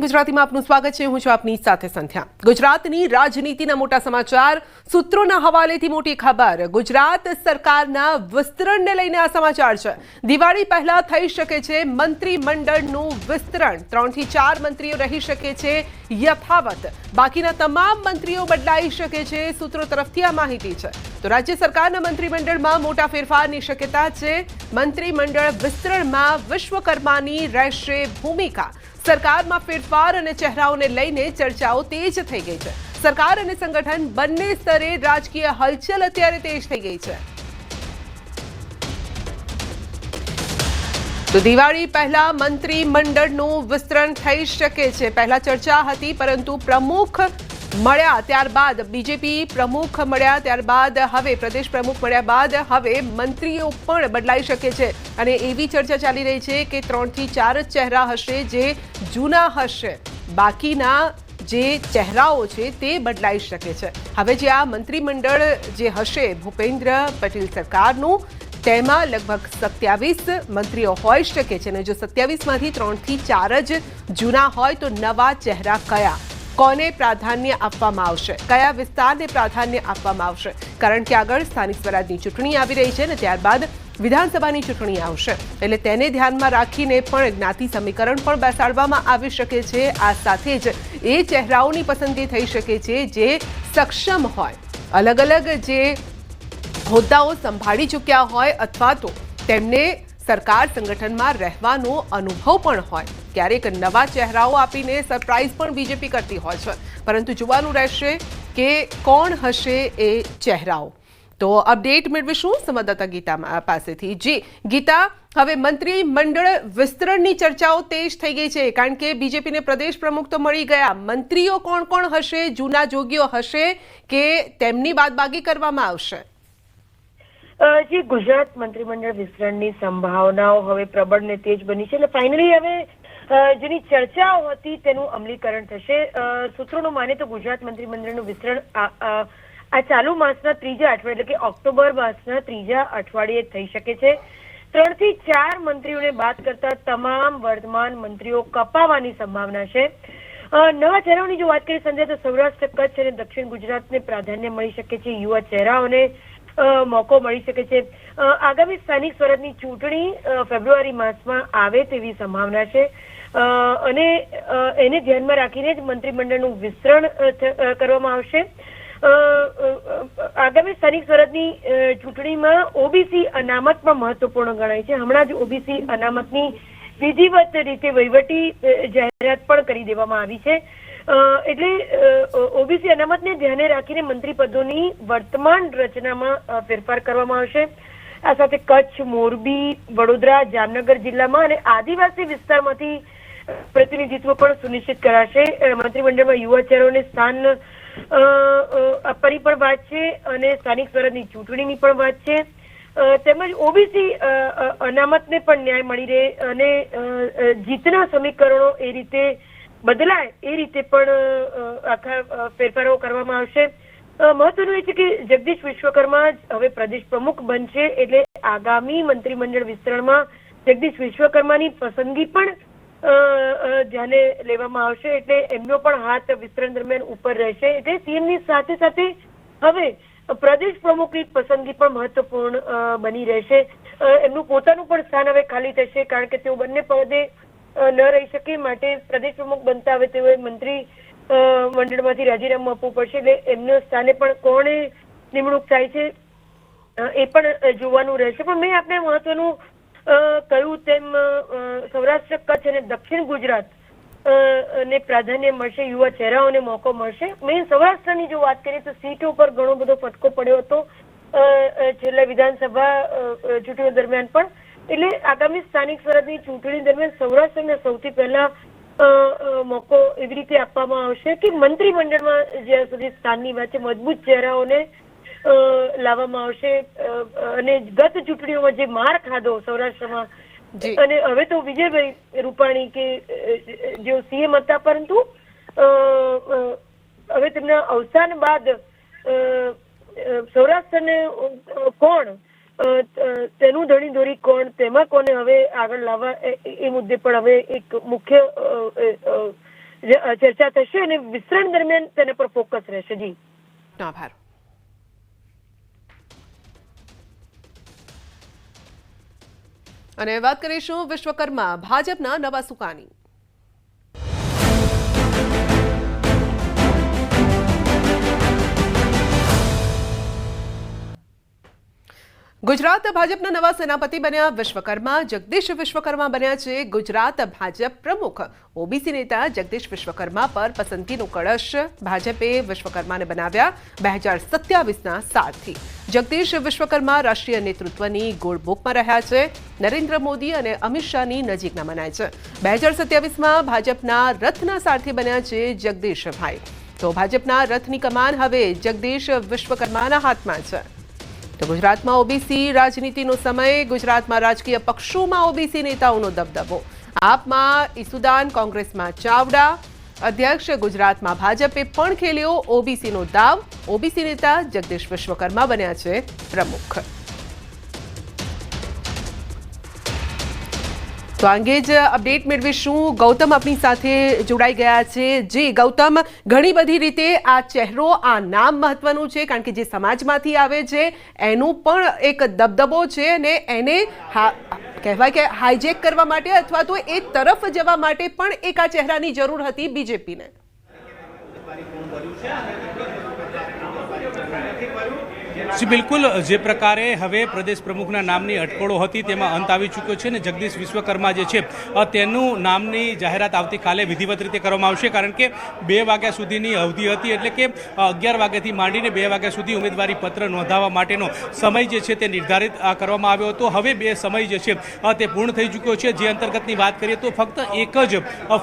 ગુજરાતીમાં આપનું સ્વાગત છે। હું છું આપની સાથે સંધ્યા। ગુજરાતની રાજનીતિના મોટા સમાચાર, સૂત્રોના હવાલેથી મોટી ખબર। ગુજરાત સરકારના વિસ્તરણને લઈને આ સમાચાર છે। દિવાળી પહેલા થઈ શકે છે મંત્રીમંડળનું વિસ્તરણ। 3 થી 4 મંત્રીઓ રહી શકે છે યથાવત, બાકીના તમામ મંત્રીઓ બદલાઈ શકે છે। સૂત્રો તરફથી આ માહિતી છે। તો રાજ્ય સરકારના મંત્રીમંડળમાં મોટા ફેરફારની શક્યતા છે। મંત્રીમંડળ વિસ્તરણમાં વિશ્વકર્માની રહેશે ભૂમિકા। સરકારમાં ફેરફાર અને ચહેરાઓને લઈને ચર્ચાઓ તેજ થઈ ગઈ છે। સરકાર અને સંગઠન બંને સ્તરે રાજકીય હલચલ અત્યારે તેજ થઈ ગઈ છે। તો દિવાળી પહેલા મંત્રીમંડળનું વિસ્તરણ થઈ શકે છે। પહેલા ચર્ચા હતી, પરંતુ પ્રમુખ મળ્યા ત્યારબાદ, બીજેપી પ્રમુખ મળ્યા ત્યારબાદ હવે પ્રદેશ પ્રમુખ મળ્યા બાદ હવે મંત્રીઓ પણ બદલાઈ શકે છે। અને એવી ચર્ચા ચાલી રહી છે કે 3 થી 4 જ ચહેરા હશે જે જૂના હશે, બાકીના જે ચહેરાઓ છે તે બદલાઈ શકે છે। હવે જે આ મંત્રીમંડળ જે હશે ભૂપેન્દ્ર પટેલ સરકારનું, તેમાં લગભગ 27 મંત્રીઓ હોઈ શકે છે। અને જો 27માંથી 3 થી 4 જ જૂના હોય તો નવા ચહેરા કયા, કોને પ્રાધાન્ય આપવામાં આવશે, કયા વિસ્તારને પ્રાધાન્ય આપવામાં આવશે? કારણ કે આગળ સ્થાનિક સ્વરાજની ચૂંટણી આવી રહી છે અને ત્યારબાદ વિધાનસભાની ચૂંટણી આવશે, એટલે તેને ધ્યાનમાં રાખીને પણ જ્ઞાતિ સમીકરણ પણ બેસાડવામાં આવી શકે છે। આ સાથે જ એ ચહેરાઓની પસંદગી થઈ શકે છે જે સક્ષમ હોય, અલગ અલગ જે હોદ્દાઓ સંભાળી ચૂક્યા હોય અથવા તો તેમને સરકાર સંગઠનમાં રહેવાનો અનુભવ પણ હોય। ક્યારેક નવા ચહેરાઓ આપીને સરપ્રાઇઝ પણ બીજેપી કરતી હોય છે, પરંતુ જોવાનું રહેશે કે કોણ હશે એ ચહેરાઓ। તો અપડેટ મેળવીશું સંવાદદાતા ગીતા પાસેથી। જી ગીતા, હવે મંત્રીમંડળ વિસ્તરણની ચર્ચાઓ તેજ થઈ ગઈ છે, કારણ કે બીજેપીને પ્રદેશ પ્રમુખ તો મળી ગયા। મંત્રીઓ કોણ કોણ હશે? જૂના જોગીઓ હશે કે તેમની બાદબાકી કરવામાં આવશે? જે ગુજરાત મંત્રીમંડળ વિસ્તરણની સંભાવનાઓ હવે પ્રબળ ને તેજ બની છે એટલે ફાઇનલી હવે જેની ચર્ચાઓ હતી તેનું અમલીકરણ થશે। સૂત્રોનું માને તો ગુજરાત મંત્રીમંડળનું વિસ્તરણ આ ચાલુ માસના ત્રીજા અઠવાડિયે એટલે કે ઓક્ટોબર માસના ત્રીજા અઠવાડિયે થઈ શકે છે। 3 થી 4 મંત્રીઓને બાદ કરતા તમામ વર્તમાન મંત્રીઓ કપાવાની સંભાવના છે। નવા ચહેરાઓની જો વાત કરીએ સંજય, તો સૌરાષ્ટ્ર, કચ્છ અને દક્ષિણ ગુજરાતને પ્રાધાન્ય મળી શકે છે। યુવા ચહેરાઓને મોકો મળી શકે છે। આગામી સ્થાનિક સ્વરાજની ચૂંટણી ફેબ્રુઆરી માસમાં આવે તેવી સંભાવના છે અને એને ધ્યાનમાં રાખીને જ મંત્રીમંડળનું વિસ્તરણ કરવામાં આવશે। આગામી સ્થાનિક સ્વરાજની ચૂંટણીમાં ઓબીસી અનામત પણ મહત્વપૂર્ણ ગણાય છે। હમણાં જ ઓબીસી અનામતની વિધિવત રીતે વહીવટી જાહેરાત પણ કરી દેવામાં આવી છે। એટલે ઓબીસી અનામતને ધ્યાને રાખીને મંત્રી પદોની વર્તમાન રચનામાં ફેરફાર કરવામાં આવશે। આ સાથે કચ્છ, મોરબી, વડોદરા, જામનગર જિલ્લામાં અને આદિવાસી વિસ્તારમાંથી પ્રતિનિધિત્વ પણ સુનિશ્ચિત કરાશે। મંત્રીમંડળમાં યુવા ચહેરાઓને સ્થાન આપવાની પણ વાત છે અને સ્થાનિક સ્વરાજની ચૂંટણીની પણ વાત છે। તેમજ ઓબીસી અનામતને પણ ન્યાય મળી રહે અને જીતના સમીકરણો એ રીતે બદલાય એ રીતે પણ આખા ફેરફારો કરવામાં આવશે। મહત્વનું એ છે કે જગદીશ વિશ્વકર્મા હવે પ્રદેશ પ્રમુખ બનશે, એટલે આગામી મંત્રીમંડળ વિસ્તરણમાં જગદીશ વિશ્વકર્માની પસંદગી પણ ધ્યાને લેવામાં આવશે, એટલે એમનો પણ હાથ વિસ્તરણ દરમિયાન ઉપર રહેશે। એટલે સીએમની સાથે સાથે હવે પ્રદેશ પ્રમુખની પસંદગી પણ મહત્વપૂર્ણ બની રહેશે। એમનું પોતાનું પણ સ્થાન હવે ખાલી થશે, કારણ કે તેઓ બંને પદે ન રહી શકે, માટે પ્રદેશ પ્રમુખ બનતા હવે તેઓએ મંત્રી મંડળમાંથી રાજીનામું આપવું પડશે। એટલે એમના સ્થાને પણ કોણે નિમણૂક થાય છે એ પણ જોવાનું રહેશે। પણ મેં આપણે મહત્વનું કહ્યું તેમ સૌરાષ્ટ્ર, કચ્છ અને દક્ષિણ ગુજરાત ને પ્રાધાન્ય મળશે, યુવા ચહેરાઓને મોકો મળશે। મેં સૌરાષ્ટ્રની જો વાત કરીએ તો સીટો પર ઘણો બધો ફટકો પડ્યો હતો છેલ્લા વિધાનસભા ચૂંટણીઓ દરમિયાન પણ, એટલે આગામી સ્થાનિક સ્વરાજની ચૂંટણી દરમિયાન સૌરાષ્ટ્રને સૌથી પહેલા મોકો એવી રીતે આપવામાં આવશે કે મંત્રીમંડળમાં જ્યાં સુધી સ્થાનની વાત છે મજબૂત ચહેરાઓને લાવવામાં આવશે। અને ગત ચૂંટણીઓમાં જે માર ખાધો સૌરાષ્ટ્રમાં, અને હવે તો વિજયભાઈ રૂપાણી કે જેઓ સીએમ હતા, પરંતુ હવે તેમના અવસાન બાદ સૌરાષ્ટ્રને કોણ, તેનું ધણી દોરી કોણ, તેમાં કોને હવે આગળ લાવવા એ મુદ્દે પણ હવે એક મુખ્ય ચર્ચા થશે અને વિસ્તરણ દરમિયાન તેના પર ફોકસ રહેશે. જી, આભાર. અને વાત કરીશું વિશ્વકર્મા ભાજપના નવા સુકાની. ગુજરાત ભાજપના નવા સેનાપતિ બન્યા વિશ્વકર્મા. જગદીશ વિશ્વકર્મા બન્યા છે ગુજરાત ભાજપ પ્રમુખ. ઓબીસી નેતા જગદીશ વિશ્વકર્મા પર પસંદગીનો કળશ ભાજપે વિશ્વકર્માને બનાવ્યા 2027ના સારથી. જગદીશ વિશ્વકર્મા રાષ્ટ્રીય નેતૃત્વની ગોળબુકમાં રહ્યા છે. નરેન્દ્ર મોદી અને અમિત શાહની નજીકના મનાય છે. 2027માં ભાજપના રથના સારથી બન્યા છે જગદીશભાઈ. તો ભાજપના રથની કમાન હવે જગદીશ વિશ્વકર્માના હાથમાં છે. તો ગુજરાતમાં ઓબીસી રાજનીતિનો સમય. ગુજરાતમાં રાજકીય પક્ષોમાં ઓબીસી નેતાઓનો દબદબો. આપમાં ઈસુદાન, કોંગ્રેસમાં ચાવડા. અધ્યક્ષ ગુજરાતમાં ભાજપે પણ ખેલ્યો ઓબીસીનો દાવ. ઓબીસી નેતા જગદીશ વિશ્વકર્મા બન્યા છે પ્રમુખ. તો અંગે જ અપડેટ મેળવીશું. ગૌતમ આપણી સાથે જોડાઈ ગયા છે. જી ગૌતમ, ઘણી બધી રીતે આ ચહેરો, આ નામ મહત્વનું છે કારણ કે જે સમાજમાંથી આવે છે એનું પણ એક દબદબો છે અને એને કહેવાય કે હાઈજેક કરવા માટે અથવા તો એ તરફ જવા માટે પણ એક આ ચહેરાની જરૂર હતી બીજેપીને. જી બિલકુલ, જે પ્રકારે હવે પ્રદેશ પ્રમુખના નામની અટકળો હતી તેમાં અંત આવી ચૂક્યો છે ને જગદીશ વિશ્વકર્મા જે છે તેનું નામની જાહેરાત આવતીકાલે વિધિવત રીતે કરવામાં આવશે. કારણ કે 2 વાગ્યા સુધીની અવધિ હતી, એટલે કે 11 વાગ્યાથી માંડીને 2 વાગ્યા સુધી ઉમેદવારી પત્ર નોંધાવવા માટેનો સમય જે છે તે નિર્ધારિત કરવામાં આવ્યો હતો. હવે 2 સમય જે છે તે પૂર્ણ થઈ ચૂક્યો છે. જે અંતર્ગતની વાત કરીએ તો ફક્ત એક જ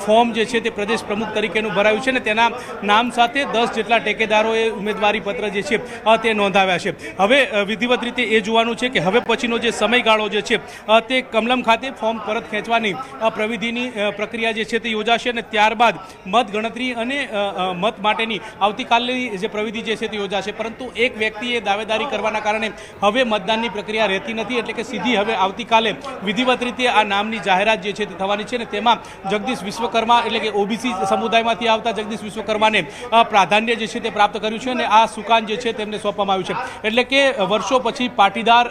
ફોર્મ જે છે તે પ્રદેશ પ્રમુખ તરીકેનું ભરાયું છે ને તેના નામ સાથે 10 જેટલા ટેકેદારોએ ઉમેદવારી પત્ર જે છે તે નોંધાવ્યા છે. હવે વિધિવત રીતે એ જોવાનું છે કે હવે પછીનો જે સમયગાળો જે છે તે કમલમ ખાતે ફોર્મ પરત ખેંચવાની પ્રવિધિની પ્રક્રિયા જે છે તે યોજાશે અને ત્યારબાદ મત ગણતરી અને મત માટેની આવતીકાલની જે પ્રવિધિ જે છે તે યોજાશે. પરંતુ એક વ્યક્તિએ દાવેદારી કરવાના કારણે હવે મતદાનની પ્રક્રિયા રહેતી નથી, એટલે કે સીધી હવે આવતીકાલે વિધિવત રીતે આ નામની જાહેરાત જે છે તે થવાની છે અને તેમાં જગદીશ વિશ્વકર્મા એટલે કે ઓબીસી સમુદાયમાંથી આવતા જગદીશ વિશ્વકર્માને પ્રાધાન્ય જે છે તે પ્રાપ્ત કર્યું છે અને આ સુકાન જે છે તેમને સોંપવામાં આવ્યું છે. એટલે કે વર્ષો પછી પાટીદાર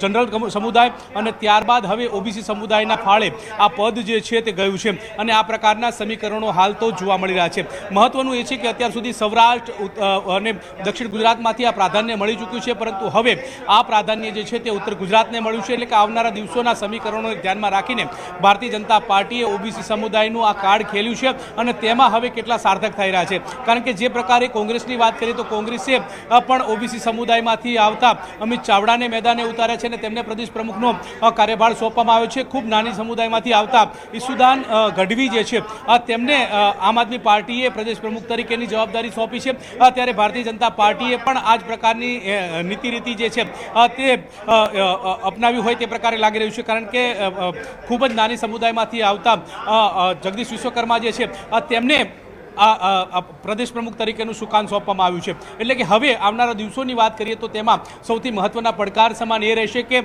જનરલ સમુદાય અને ત્યારબાદ હવે ઓબીસી સમુદાયના ફાળે આ પદ જે છે તે ગયું છે અને આ પ્રકારના સમીકરણો હાલ તો જોવા મળી રહ્યા છે. મહત્વનું એ છે કે અત્યાર સુધી સૌરાષ્ટ્ર અને દક્ષિણ ગુજરાતમાંથી આ પ્રાધાન્ય મળી ચૂક્યું છે, પરંતુ હવે આ પ્રાધાન્ય જે છે તે ઉત્તર ગુજરાતને મળ્યું છે. એટલે કે આવનારા દિવસોના સમીકરણોને ધ્યાનમાં રાખીને ભારતીય જનતા પાર્ટીએ ઓબીસી સમુદાયનું આ કાર્ડ ખેલ્યું છે અને તેમાં હવે કેટલા સાર્થક થઈ રહ્યા છે. કારણ કે જે પ્રકારે કોંગ્રેસની વાત કરીએ તો કોંગ્રેસે પણ ઓબીસી સમુદાયમાંથી આવતા અમિત ચાવડાને મેદાને ઉતાર્યા છે અને તેમને પ્રદેશ પ્રમુખનો કાર્યભાર સોંપવામાં આવ્યો છે. ખૂબ નાની સમુદાયમાંથી આવતા ઈસુદાન ગઢવી જે છે તેમને આમ આદમી પાર્ટીએ પ્રદેશ પ્રમુખ તરીકેની જવાબદારી સોંપી છે. ત્યારે ભારતીય જનતા પાર્ટીએ પણ આ જ પ્રકારની નીતિ રીતિ જે છે તે અપનાવી હોય તે પ્રકારે લાગી રહ્યું છે. કારણ કે ખૂબ જ નાની સમુદાયમાંથી આવતા જગદીશ વિશ્વકર્મા જે છે તેમને આ પ્રદેશ પ્રમુખ તરીકેનું સુકાન સોંપવામાં આવ્યું છે. એટલે કે હવે આવનારા દિવસોની વાત કરીએ તો તેમાં સૌથી મહત્વના પડકાર સમાન એ રહેશે કે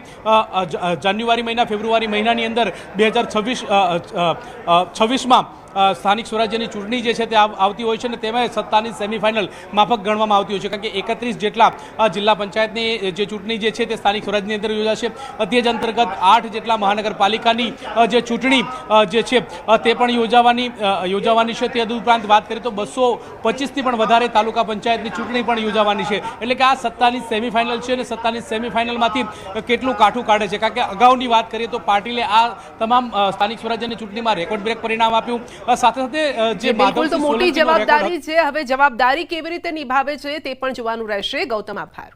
જાન્યુઆરી મહિના, ફેબ્રુઆરી મહિનાની અંદર 2026માં સ્થાનિક સ્વરાજ્યની ચૂંટણી જે છે તે આવતી હોય છે અને તેમાં સત્તાની સેમીફાઇનલ માફક ગણવામાં આવતી હોય છે. કારણ કે 31 જેટલા જિલ્લા પંચાયતની જે ચૂંટણી જે છે તે સ્થાનિક સ્વરાજ્યની અંદર યોજાશે. તે જ અંતર્ગત 8 જેટલા મહાનગરપાલિકાની જે ચૂંટણી જે છે તે પણ યોજાવાની છે. તે ઉપરાંત વાત કરીએ તો 225થી પણ વધારે તાલુકા પંચાયતની ચૂંટણી પણ યોજાવાની છે. એટલે કે આ સત્તાની સેમીફાઇનલ છે અને સત્તાની સેમીફાઇનલમાંથી કેટલું કાઠું કાઢે છે. કારણ કે અગાઉની વાત કરીએ તો પાટીલે આ તમામ સ્થાનિક સ્વરાજ્યની ચૂંટણીમાં રેકોર્ડ બ્રેક પરિણામ આપ્યું. સાથે સાથે જે બિલકુલ તો મોટી જવાબદારી છે. હવે જવાબદારી કેવી રીતે નિભાવે છે તે પણ જોવાનું રહેશે. ગૌતમ, આભાર.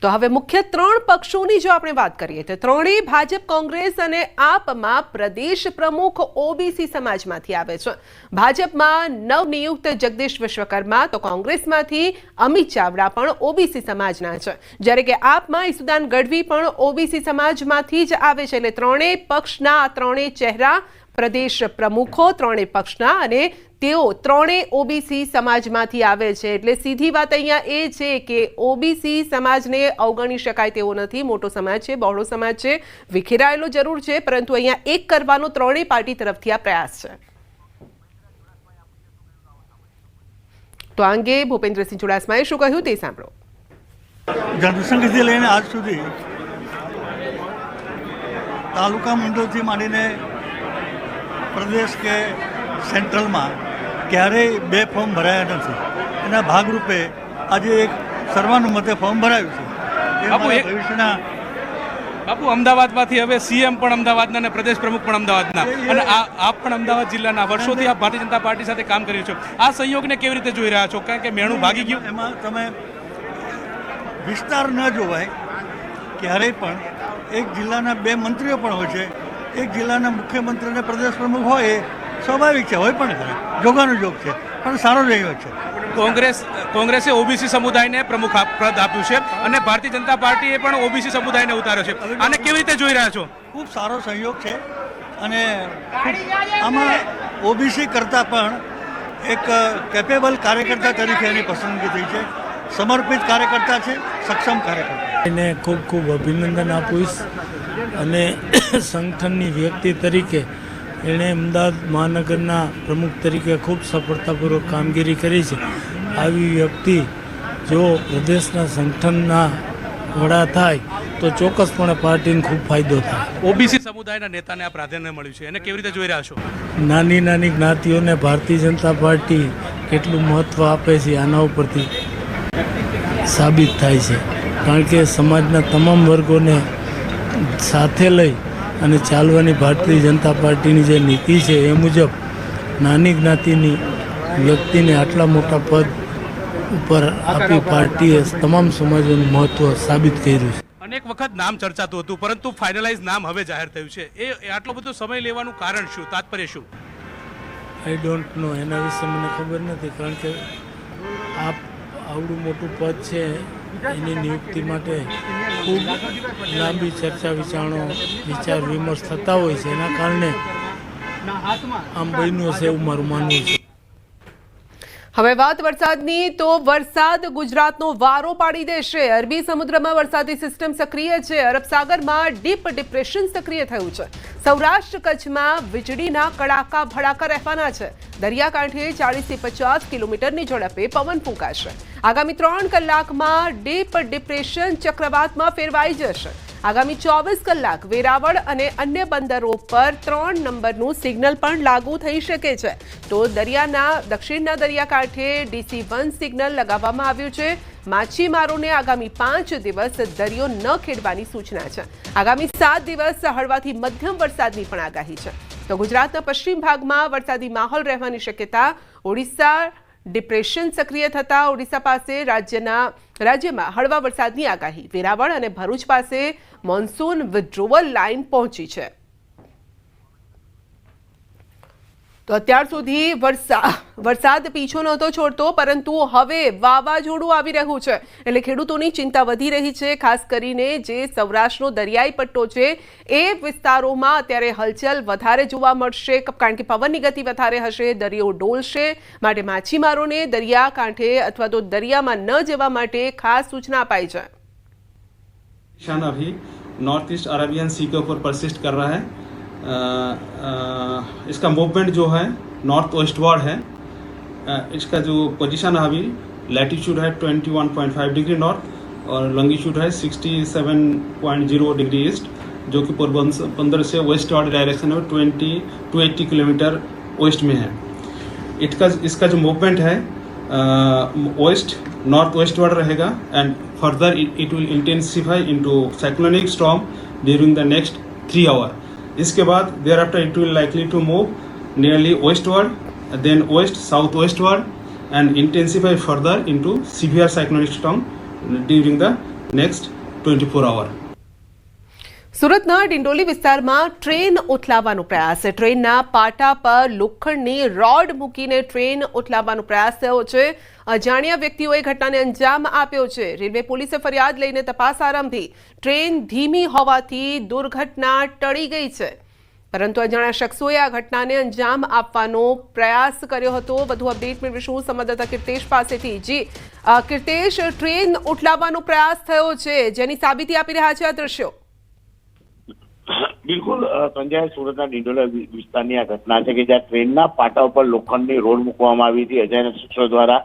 તો હવે મુખ્ય 3 પક્ષોની જો આપણે વાત કરીએ તો ત્રણેય ભાજપ, કોંગ્રેસ અને આપમાં પ્રદેશ પ્રમુખ ઓબીસી સમાજમાંથી આવે છે. ભાજપમાં નવનિયુક્ત જગદીશ વિશ્વકર્મા, તો કોંગ્રેસમાંથી અમિત ચાવડા પણ ઓબીસી સમાજના છે. જ્યારે કે આપમાં ઈસુદાન ગઢવી પણ ઓબીસી સમાજમાંથી જ આવે છે. એટલે ત્રણેય પક્ષના આ ત્રણેય ચહેરા પ્રદેશ પ્રમુખો ત્રણેય પક્ષના અને તેઓ ત્રણેય ઓબીસી સમાજમાંથી આવે છે એટલે સીધી વાત અહીંયા એ છે કે ઓબીસી સમાજને અવગણી શકાય તેવો નથી. મોટો સમાજ છે, બહોળો સમાજ છે, વિખેરાયેલો જરૂર છે, પરંતુ અહીંયા એક કરવાનો ત્રણેય પાર્ટી તરફથી આ પ્રયાસ છે. તો આ અંગે ભૂપેન્દ્રસિંહ ચુડાસમાએ શું કહ્યું તે સાંભળો. જનસંઘથી લઈને આજ સુધી તાલુકા મંડળથી માંડીને પ્રદેશ કે સેન્ટ્રલમાં ક્યારેય 2 ફોર્મ ભરાયા નથી. એના ભાગરૂપે આજે એક સર્વાનુમતે ફોર્મ ભરાયું છે. એ અમારા ભવિષ્યના બાપુ અમદાવાદમાંથી હવે સીએમ પણ અમદાવાદના અને પ્રદેશ પ્રમુખ પણ અમદાવાદના અને આપ પણ અમદાવાદ જિલ્લાના વર્ષોથી આપ ભારતીય જનતા પાર્ટી સાથે કામ કરી છો. આ સંયોગને કેવી રીતે જોઈ રહ્યા છો? કારણ કે મેણું ભાગી ગયું. એમાં તમે વિસ્તાર ન જોવાય. ક્યારેય પણ એક જિલ્લાના 2 મંત્રીઓ પણ હોય છે. એક જિલ્લાના મુખ્યમંત્રી અને પ્રદેશ પ્રમુખ હોય એ સ્વાભાવિક છે, હોય પણ ખરે, જોગાનો જોગ છે, પણ સારો રહ્યો છે. કોંગ્રેસે ઓબીસી સમુદાયને પ્રમુખ પદ આપ્યું છે અને ભારતીય જનતા પાર્ટીએ પણ ઓબીસી સમુદાયને ઉતાર્યો છે. આને કેવી રીતે જોઈ રહ્યા છો? ખૂબ સારો સહયોગ છે અને આમાં ઓબીસી કરતાં પણ એક કેપેબલ કાર્યકર્તા તરીકે એની પસંદગી થઈ છે. સમર્પિત કાર્યકર્તા છે, સક્ષમ કાર્યકર્તા. એને ખૂબ ખૂબ અભિનંદન આપીશ અને સંગઠનની વ્યક્તિ તરીકે એણે અમદાવાદ મહાનગરના પ્રમુખ તરીકે ખૂબ સફળતાપૂર્વક કામગીરી કરી છે. આવી વ્યક્તિ જો પ્રદેશના સંગઠનના વડા થાય તો ચોક્કસપણે પાર્ટીને ખૂબ ફાયદો થાય. ઓબીસી સમુદાયના નેતાને આ પ્રાધાન્ય મળ્યું છે, એને કેવી રીતે જોઈ રહ્યા છો? નાની નાની જ્ઞાતિઓને ભારતીય જનતા પાર્ટી કેટલું મહત્ત્વ આપે છે આના ઉપરથી સાબિત થાય છે. કારણ કે સમાજના તમામ વર્ગોને સાથે લઈ અને ચાલવાની ભારતીય જનતા પાર્ટીની જે નીતિ છે એ મુજબ નાની જ્ઞાતિની વ્યક્તિને આટલા મોટા પદ ઉપર આપી પાર્ટીએ તમામ સમાજોનું મહત્ત્વ સાબિત કર્યું છે. અનેક વખત નામ ચર્ચાતું હતું પરંતુ ફાઇનલાઇઝ નામ હવે જાહેર થયું છે. એ આટલો બધો સમય લેવાનું કારણ શું, તાત્પર્ય શું? આઈ ડોન્ટ નો, એના વિશે મને ખબર નથી. કારણ કે આવડું મોટું પદ છે એની નિયુક્તિ માટે ખૂબ લાંબી ચર્ચા વિચાર વિમર્શ થતા હોય છે. એના કારણે આમ બન્યું છે એવું મારું માનવું છે. હવે વાત વરસાદની, તો વરસાદ ગુજરાતનો વારો પાડી દેશે. અરબી સમુદ્રમાં વરસાદી સિસ્ટમ સક્રિય છે. અરબ સાગરમાં ડીપ ડિપ્રેશન સક્રિય થયું છે. સૌરાષ્ટ્ર કચ્છમાં વીજળીના કડાકા ભડાકા રહેવાના છે. દરિયાકાંઠે 40 થી 50 કિલોમીટરની ઝડપે પવન ફૂંકાશે. આગામી 3 કલાકમાં ડીપ ડિપ્રેશન ચક્રવાતમાં ફેરવાઈ જશે. આગામી 24 કલાક વેરાવળ અને અન્ય બંદરો પર 3 નંબરનું સિગ્નલ પણ લાગુ થઈ શકે છે. તો દરિયાના દક્ષિણના દરિયાકાંઠે DC1 સિગ્નલ લગાવવામાં આવ્યું છે. માછીમારોને આગામી 5 દિવસ દરિયો ન ખેડવાની સૂચના છે. આગામી 7 દિવસ હળવાથી મધ્યમ વરસાદની પણ આગાહી છે. તો ગુજરાતના પશ્ચિમ ભાગમાં વરસાદી માહોલ રહેવાની શક્યતા. ઓડિશા ડિપ્રેશન સક્રિય થતા ઓડિશા પાસે રાજ્યમાં હળવા વરસાદની આગાહી. વેરાવળ અને ભરૂચ પાસે મોન્સૂન વિથડ્રોવલ લાઇન પહોંચી છે. તો અત્યાર સુધી વરસાદ પીછો નહોતો છોડતો, પરંતુ હવે વાવાઝોડું આવી રહ્યું છે એટલે ખેડૂતોની ચિંતા વધી રહી છે. ખાસ કરીને જે સૌરાષ્ટ્રનો દરિયાઈ પટ્ટો છે એ વિસ્તારોમાં અત્યારે હલચલ વધારે જોવા મળશે, કારણ કે પવનની ગતિ વધારે હશે, દરિયો ડોલશે. માટે માછીમારોને દરિયા કાંઠે અથવા તો દરિયામાં ન જવા માટે ખાસ સૂચના અપાઈ છે. अभी नॉर्थ ईस्ट अरेबियन सी के ऊपर परसिस्ट कर रहा है. इसका मूवमेंट जो है नॉर्थ वेस्टवर्ड है. इसका जो पोजीशन है अभी लैटिट्यूड है 21.5 डिग्री नॉर्थ और लॉन्गिट्यूड है 67.0 डिग्री ईस्ट, जो कि पोरबंदर से वेस्टवर्ड डायरेक्शन में 20 to 80 किलोमीटर वेस्ट में है. इसका जो मूवमेंट है वेस्ट नॉर्थ वेस्टवर्ड रहेगा and further it will intensify into cyclonic storm during the next 3 hour. इसके बाद thereafter it will likely to move nearly westward, then west south westward and intensify further into severe cyclonic storm during the next 24 hour. સુરતના ડિંડોલી વિસ્તારમાં train ઉથલાવવાનો પ્રયાસ. ટ્રેનના પાટા પર લોખંડની road મૂકીને ટ્રેન ઉથલાવવાનો પ્રયાસ થયો છે. અજાણ્યા વ્યક્તિઓએ ઘટનાને અંજામ આપ્યો છે. રેલવે પોલીસે ફરિયાદ લઈને તપાસ આરંભી. ટ્રેન ધીમી હોવાથી દુર્ઘટના ટળી ગઈ છે. પરંતુ અજાણ્યા શખ્સોએ આ ઘટનાને અંજામ આપવાનો પ્રયાસ કર્યો હતો. વધુ અપડેટ મેળવીશું સંવાદદાતા કીર્તેશ પાસેથી. જી કીર્તેશ, ટ્રેન ઉઠલાવવાનો પ્રયાસ થયો છે, જેની સાબિતી આપી રહ્યા છે આ દ્રશ્યો. બિલકુલ સંજય, સુરતના ડિંડોલા વિસ્તારની આ ઘટના છે કે જ્યાં ટ્રેનના પાટા ઉપર લોખંડની રોડ મૂકવામાં આવી હતી. અજાણ્યા શખ્સો દ્વારા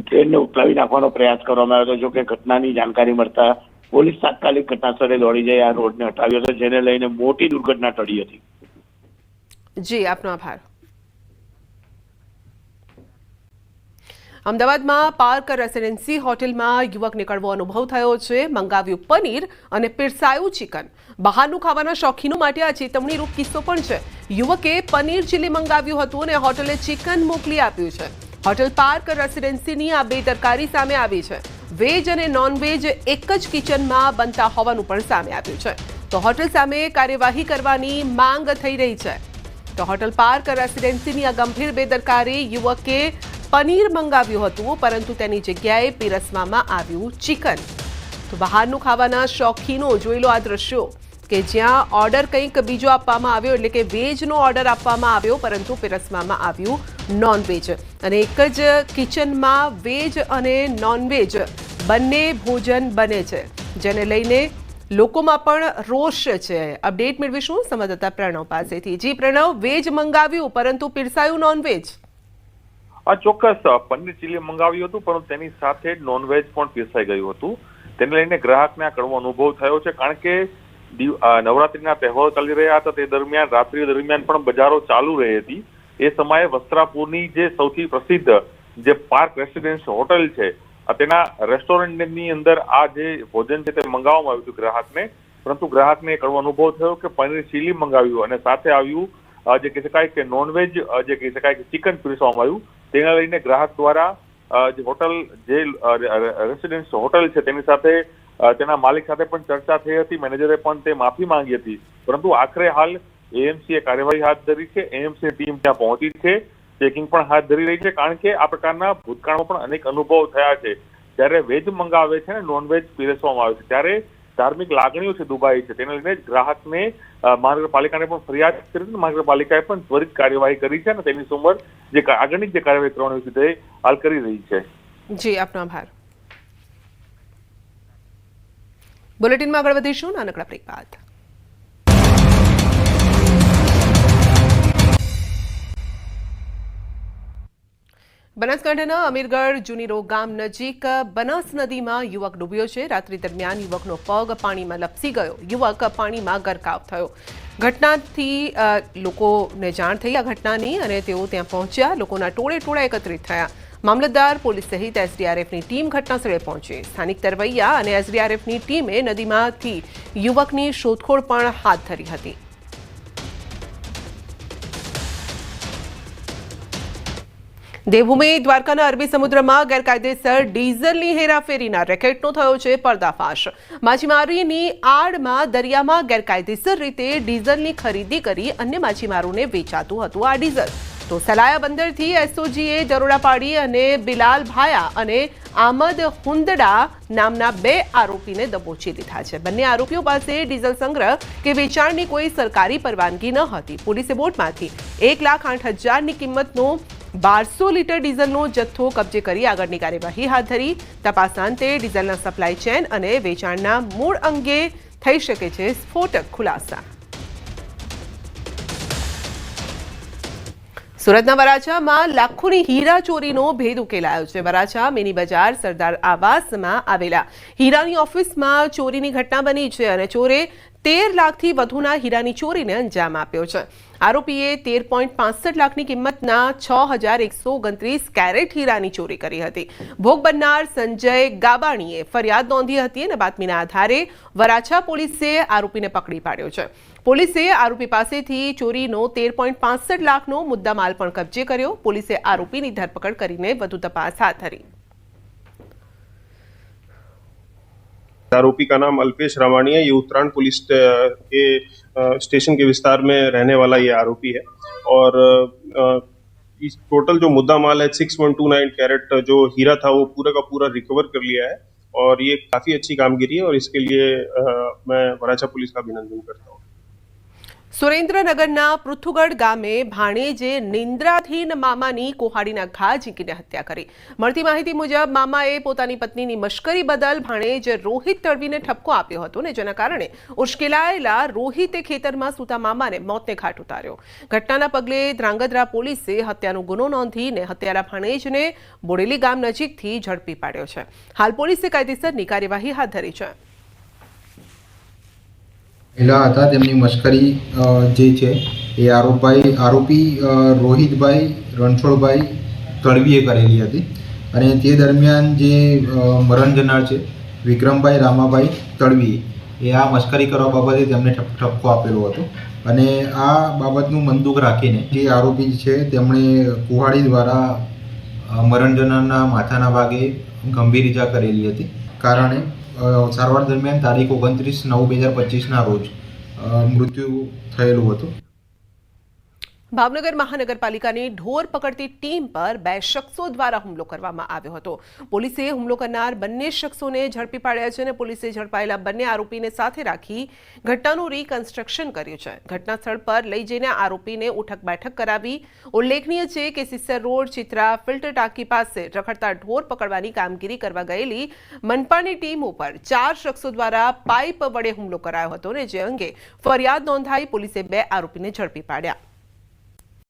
ટ્રેનને ઉથલાવી નાખવાનો પ્રયાસ કરવામાં આવ્યો હતો. જો કે ઘટનાની જાણકારી મળતા પોલીસ તાત્કાલિક ઘટનાસ્થળે દોડી જઈ આ રોડને હટાવ્યો હતો, જેને લઈને મોટી દુર્ઘટના ટળી હતી. જી, આપનો આભાર. અમદાવાદમાં પાર્ક રેસિડેન્સી હોટેલમાં યુવકને કડવો અનુભવ થયો છે. મંગાવ્યું પનીર અને પીરસાયું ચિકન. બહારનું ખાવાના શોખીનો માટે આ ચેતવણીરૂપ કિસ્સો પણ છે. યુવકે પનીર ચીલી મંગાવ્યું હતું અને હોટેલે ચિકન મોકલી આપ્યું છે. હોટેલ પાર્ક રેસિડેન્સીની આ બેદરકારી સામે આવી છે. વેજ અને નોનવેજ એક જ કિચનમાં બનતા હોવાનું પણ સામે આવ્યું છે. તો હોટેલ સામે કાર્યવાહી કરવાની માંગ થઈ રહી છે. તો હોટેલ પાર્ક રેસિડેન્સીની આ ગંભીર બેદરકારી, યુવકે પનીર મંગાવ્યું હતું પરંતુ તેની જગ્યાએ પીરસવામાં આવ્યું ચિકન. તો બહારનું ખાવાના શોખીનો જોઈ લો આ દ્રશ્યો કે જ્યાં ઓર્ડર કંઈક બીજો આપવામાં આવ્યો, એટલે કે વેજનો ઓર્ડર આપવામાં આવ્યો પરંતુ પીરસવામાં આવ્યું નોનવેજ. અને એક જ કિચનમાં વેજ અને નોનવેજ બંને ભોજન બને છે, જેને લઈને લોકોમાં પણ રોષ છે. અપડેટ મેળવીશું સંવાદદાતા પ્રણવ પાસેથી. જી પ્રણવ, વેજ મંગાવ્યું પરંતુ પીરસાયું નોનવેજ. ચોક્કસ પનીર ચીલી મંગાવ્યું હતું પરંતુ તેની સાથે નોનવેજ પણ પીરસાઈ ગયું હતું. તેને લઈને ગ્રાહકને આ કડવો અનુભવ થયો છે, કારણ કે નવરાત્રીના તહેવારો ચાલી રહ્યા હતા. તે દરમિયાન રાત્રિ દરમિયાન પણ બજારો ચાલુ રહી હતી. એ સમયે વસ્ત્રાપુરની જે સૌથી પ્રસિદ્ધ જે પાર્ક રેસિડેન્સી હોટલ છે, તેના રેસ્ટોરન્ટની અંદર આ જે ભોજન છે તે મંગાવવામાં આવ્યું હતું ગ્રાહકને. પરંતુ ગ્રાહકને કડવો અનુભવ થયો કે પનીર ચીલી મંગાવ્યું અને સાથે આવ્યું જે કહી શકાય કે નોનવેજ, જે કહી શકાય કે ચિકન પીરસવામાં આવ્યું. તેને લઈને ગ્રાહક દ્વારા જે હોટલ જે રેસિડેન્સ હોટલ છે તેની સાથે તેના માલિક સાથે પણ ચર્ચા થઈ હતી. મેનેજરે પણ તે માફી માંગી હતી. પરંતુ આખરે હાલ એએમસીએ કાર્યવાહી હાથ ધરી છે. એએમસી ટીમ ત્યાં પહોંચી છે, ચેકિંગ પણ હાથ ધરી રહી છે, કારણ કે આ પ્રકારના ભૂતકાળમાં પણ અનેક અનુભવ થયા છે. જ્યારે વેજ મંગાવે છે ને નોનવેજ પીરસવામાં આવે છે ત્યારે ધાર્મિક લાગણીઓ છે દુભાઈ છે. તેને લઈને ગ્રાહકને મહાનગરપાલિકાને પણ ફરિયાદ કરી હતી. મહાનગરપાલિકાએ પણ ત્વરિત કાર્યવાહી કરી છે અને તેની સમર જે આગળની જે કાર્યવાહી કરવાની છે તે હાલ કરી રહી છે. જી, આપનો આભાર. બુલેટિનમાં આગળ વધીશું નાનકડા બ્રેક બાદ. બનાસકાંઠાના અમીરગઢ જૂની રોડ ગામ નજીક બનાસ નદીમાં યુવક ડૂબ્યો છે. રાત્રિ દરમિયાન યુવકનો પગ પાણીમાં લપસી ગયો. યુવક પાણીમાં ગરકાવ થયો. ઘટનાથી લોકોને જાણ થઈ આ ઘટનાની અને તેઓ ત્યાં પહોંચ્યા. લોકોના ટોળે એકત્રિત થયા. મામલતદાર, પોલીસ સહિત એસડીઆરએફની ટીમ ઘટનાસ્થળે પહોંચી. સ્થાનિક તરવૈયા અને એસડીઆરએફની ટીમે નદીમાંથી યુવકની શોધખોળ પણ હાથ ધરી હતી. દેવભૂમિ દ્વારકાના અરબી સમુદ્રમાં ગેરકાયદેસર ડીઝલની હેરાફેરીના રેકેટનો થયો છે પર્દાફાશ. માછીમારીની આડમાં દરિયામાં ગેરકાયદેસર રીતે ડીઝલની ખરીદી કરી અન્ય માછીમારોને વેચાતું હતું આ ડીઝલ. તો સલાયા બંદરથી એસઓજીએ દરોડા પાડી અને બિલાલ ભાયા અને આમદ હુંદડા નામના 2 આરોપીને દબોચી લીધા છે. બંને આરોપીઓ પાસે ડીઝલ સંગ્રહ કે વેચાણની કોઈ સરકારી પરવાનગી ન હતી. પોલીસે બોટમાંથી 1,08,000ની કિંમતનો 1200 લીટર ડીઝલનો જથ્થો કબજે કરી આગળની કાર્યવાહી હાથ ધરી. તપાસના અંતે ડીઝલના સપ્લાય ચેન અને વેચાણના મૂળ અંગે થઈ શકે છે સ્ફોટક ખુલાસા. સુરતના વરાછામાં લાખોની હીરા ચોરીનો ભેદ ઉકેલાયો છે. વરાછા મિની બજાર સરદાર આવાસમાં આવેલા હીરાની ઓફિસમાં ચોરીની ઘટના બની છે અને ચોરે 13 લાખથી વધુના હીરાની ચોરીને અંજામ આપ્યો છે. આરોપીએ 13.65 લાખની કિંમતના 6,129 કેરેટ હીરાની ચોરી કરી હતી. ભોગ બનનાર સંજય ગાબાણીએ ફરિયાદ નોંધી હતી અને બાતમીના આધારે વરાછા પોલીસે આરોપીને પકડી પાડ્યો છે. પોલીસે આરોપી પાસેથી ચોરીનો 13.65 લાખનો મુદ્દામાલ પણ કબજે કર્યો. પોલીસે આરોપીની ધરપકડ કરીને વધુ તપાસ હાથ ધરી. आरोपी का नाम अल्पेश रामाणी है। ये उत्तरायण पुलिस के स्टेशन के विस्तार में रहने वाला ये आरोपी है और इस टोटल जो मुद्दा माल है 6.29 कैरेट जो हीरा था वो पूरा का पूरा रिकवर कर लिया है और ये काफी अच्छी कामगिरी है और इसके लिए मैं वराछा पुलिस का अभिनंदन करता हूँ। સુરેન્દ્રનગરના પૃથુગઢ ગામે ભાણેજે નિંદ્રાધીન મામાની કુહાડીના ઘા ઝીંકીને હત્યા કરી. મળતી માહિતી મુજબ મામાએ પોતાની પત્નીની મશ્કરી બદલ ભાણેજ રોહિત તડવીને ઠપકો આપ્યો હતો ને જેના કારણે ઉશ્કેલાયેલા રોહિતે ખેતરમાં સૂતા મામાને મોતને ઘાટ ઉતાર્યો. ઘટનાના પગલે ધ્રાંગધ્રા પોલીસે હત્યાનો ગુનો નોંધીને હત્યારા ભાણેજને બોડેલી ગામ નજીકથી ઝડપી પાડ્યો છે. હાલ પોલીસે કાયદેસરની કાર્યવાહી હાથ ધરી છે. મહિલા હતા તેમની મશ્કરી જે છે એ આરોપી રોહિતભાઈ રણછોડભાઈ તળવીએ કરેલી હતી અને તે દરમિયાન જે મરણ જનાર છે વિક્રમભાઈ રામાભાઈ તળવી એ આ મશ્કરી કરવા બાબતે તેમને ઠપકો આપેલો હતો અને આ બાબતનું મનદુખ રાખીને જે આરોપી છે તેમણે કુહાડી દ્વારા મરણ જનારના માથાના ભાગે ગંભીર ઈજા કરેલી હતી. કારણે સારવાર દરમિયાન તારીખ 29/9/2025ના રોજ મૃત્યુ થયેલું હતું. ભાવનગર મહાનગરપાલિકાની ઢોર પકડતી ટીમ પર 2 શખ્સો દ્વારા હુમલો કરવામાં આવ્યો હતો. પોલીસે હુમલો કરનાર બંને શખ્સોને ઝડપી પાડ્યા છે અને પોલીસે ઝડપાયેલા બંને આરોપીને સાથે રાખી ઘટનાનું રીકન્સ્ટ્રક્શન કર્યું છે. ઘટના સ્થળ પર લઈ જઈને આરોપીને ઉઠક બેઠક કરાવી. ઉલ્લેખનીય છે કે સિસર રોડ ચિત્રા ફિલ્ટર ટાંકી પાસે રખડતા ઢોર પકડવાની કામગીરી કરવા ગયેલી મનપાની ટીમ ઉપર 4 શખ્સો દ્વારા પાઇપ વડે હુમલો કરાયો હતો અને જે અંગે ફરિયાદ નોંધાઈ પોલીસે 2 આરોપીને ઝડપી પાડ્યા.